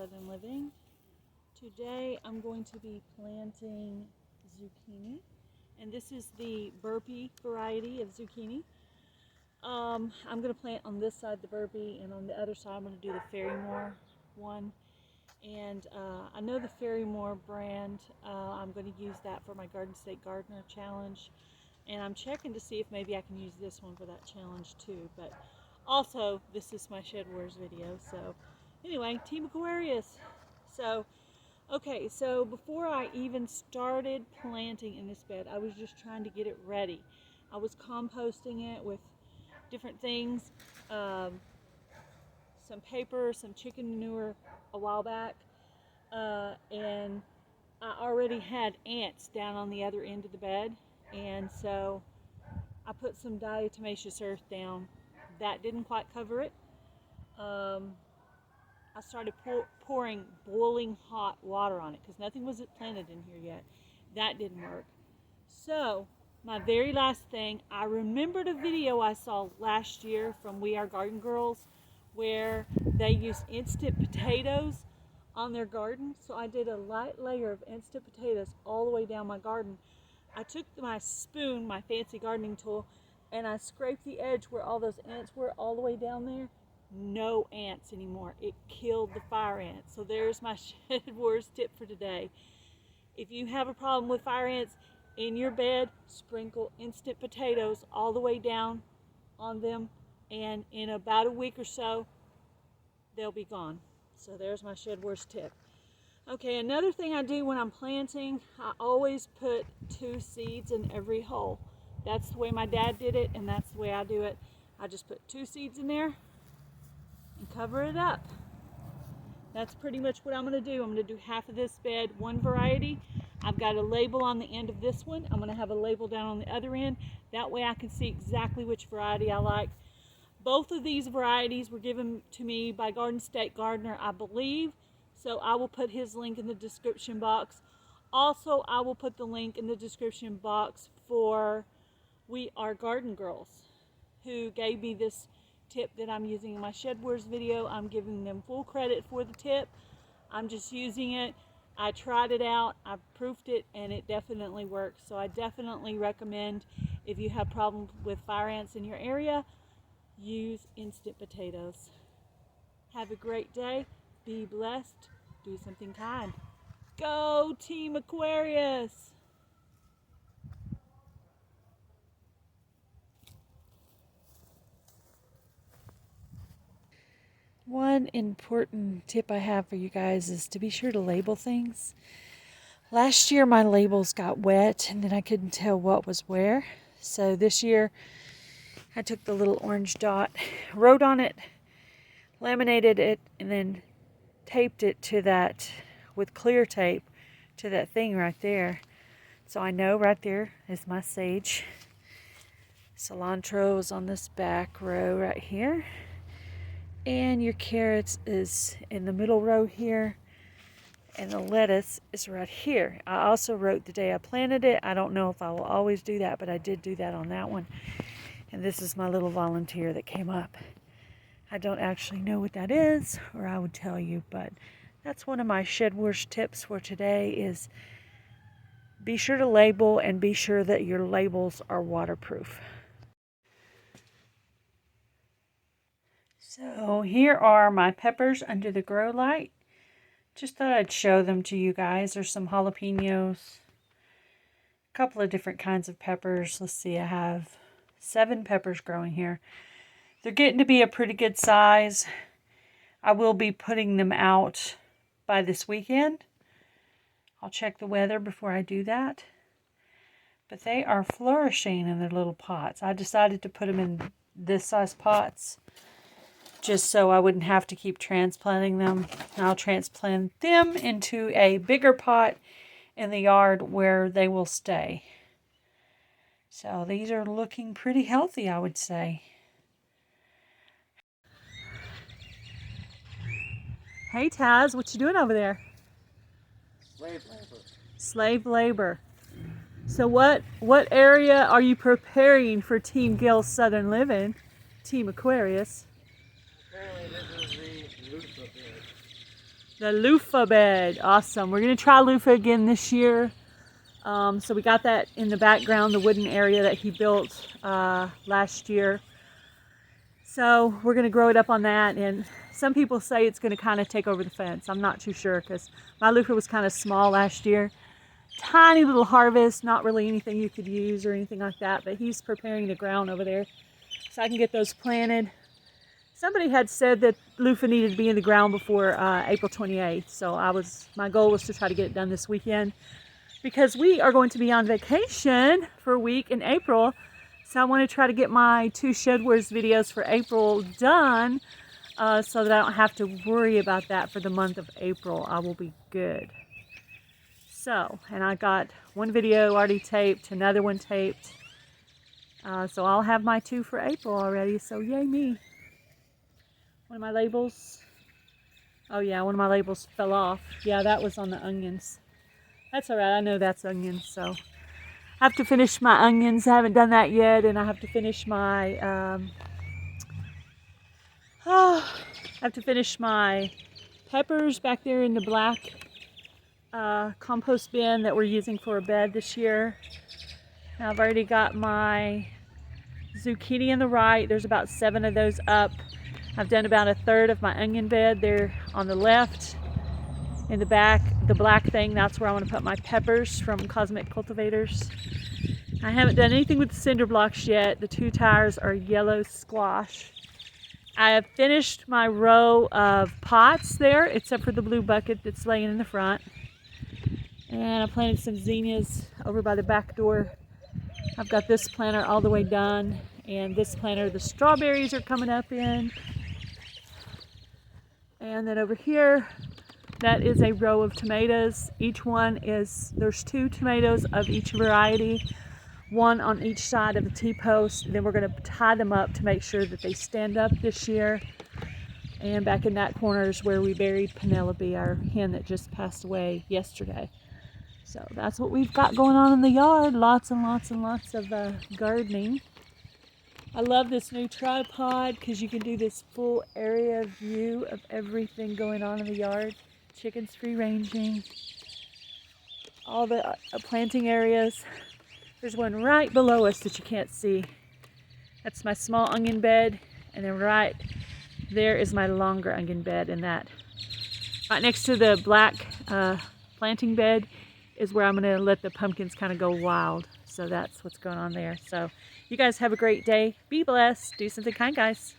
Southern Living. Today I'm going to be planting zucchini, and this is the burpee variety of zucchini. I'm going to plant on this side the burpee, and on the other side I'm going to do the Ferrymore one. And I know the Ferrymore brand. I'm going to use that for my Garden State Gardener challenge, and I'm checking to see if maybe I can use this one for that challenge too. But also, this is my Shed Wars video. So anyway, Team Aquarius. So okay, so before I even started planting in this bed, I was just trying to get it ready. I was composting it with different things, some paper, some chicken manure a while back, and I already had ants down on the other end of the bed, and so I put some diatomaceous earth down. That didn't quite cover it. I started pouring boiling hot water on it because nothing was planted in here yet. That didn't work. So my very last thing, I remembered a video I saw last year from We Are Garden Girls where they used instant potatoes on their garden. So I did a light layer of instant potatoes all the way down my garden. I took my spoon, my fancy gardening tool, and I scraped the edge where all those ants were all the way down there. No ants anymore. It killed the fire ants. So there's my Shed Wars tip for today. If you have a problem with fire ants in your bed, sprinkle instant potatoes all the way down on them, and in about a week or so they'll be gone. So there's my Shed Wars tip. Okay, another thing I do when I'm planting, I always put 2 seeds in every hole. That's the way my dad did it, and that's the way I do it. I just put 2 seeds in there and cover it up. That's pretty much what I'm going to do. I'm going to do half of this bed, one variety. I've got a label on the end of this one. I'm going to have a label down on the other end. That way I can see exactly which variety I like. Both of these varieties were given to me by Garden State Gardener, I believe. So I will put his link in the description box. Also, I will put the link in the description box for We Are Garden Girls, who gave me this tip that I'm using in my Shed Wars video. I'm giving them full credit for the tip. I'm just using it. I tried it out, I proofed it, and it definitely works. So I definitely recommend, if you have problems with fire ants in your area, use instant potatoes. Have a great day. Be blessed. Do something kind. Go Team Aquarius! One important tip I have for you guys is to be sure to label things. Last year my labels got wet and then I couldn't tell what was where. So this year I took the little orange dot, wrote on it, laminated it, and then taped it to that with clear tape to that thing right there. So I know right there is my sage. Cilantro is on this back row right here. And your carrots is in the middle row here. And the lettuce is right here. I also wrote the day I planted it. I don't know if I will always do that, but I did do that on that one. And this is my little volunteer that came up. I don't actually know what that is, or I would tell you, but that's one of my Shed Wars tips for today is be sure to label and be sure that your labels are waterproof. So here are my peppers under the grow light. Just thought I'd show them to you guys. There's some jalapenos, a couple of different kinds of peppers. Let's see, I have 7 peppers growing here. They're getting to be a pretty good size. I will be putting them out by this weekend. I'll check the weather before I do that. But they are flourishing in their little pots. I decided to put them in this size pots just so I wouldn't have to keep transplanting them. I'll transplant them into a bigger pot in the yard where they will stay. So these are looking pretty healthy, I would say. Hey Taz, what you doing over there? Slave labor. Slave labor. So what area are you preparing for Team Gail's Southern Living, Team Aquarius? Apparently this is the loofah bed. The loofah bed, awesome. We're gonna try loofah again this year. So we got that in the background, the wooden area that he built last year. So we're gonna grow it up on that, and some people say it's gonna kind of take over the fence. I'm not too sure because my loofah was kind of small last year. Tiny little harvest, not really anything you could use or anything like that, but he's preparing the ground over there so I can get those planted. Somebody had said that loofah needed to be in the ground before April 28th, so my goal was to try to get it done this weekend because we are going to be on vacation for a week in April. So I want to try to get my 2 shedwars videos for April done so that I don't have to worry about that for the month of April. I will be good. So, and I got 1 video already taped, another one taped. So I'll have my 2 for April already, so yay me. One of my labels, oh yeah, one of my labels fell off. Yeah, that was on the onions. That's all right, I know that's onions, so. I have to finish my onions, I haven't done that yet, and I have to finish my, peppers back there in the black compost bin that we're using for a bed this year. Now I've already got my zucchini in the right, there's about 7 of those up. I've done about 1/3 of my onion bed there on the left. In the back, the black thing, that's where I want to put my peppers from Cosmic Cultivators. I haven't done anything with the cinder blocks yet. The 2 tires are yellow squash. I have finished my row of pots there, except for the blue bucket that's laying in the front. And I planted some zinnias over by the back door. I've got this planter all the way done, and this planter the strawberries are coming up in. And then over here, that is a row of tomatoes. Each one there's 2 tomatoes of each variety, 1 on each side of the T-post. Then we're gonna tie them up to make sure that they stand up this year. And back in that corner is where we buried Penelope, our hen that just passed away yesterday. So that's what we've got going on in the yard. Lots and lots and lots of gardening. I love this new tripod because you can do this full area view of everything going on in the yard. Chickens free ranging, all the planting areas. There's one right below us that you can't see. That's my small onion bed, and then right there is my longer onion bed, and that right next to the black planting bed is where I'm going to let the pumpkins kind of go wild. So that's what's going on there. So you guys have a great day. Be blessed. Do something kind, guys.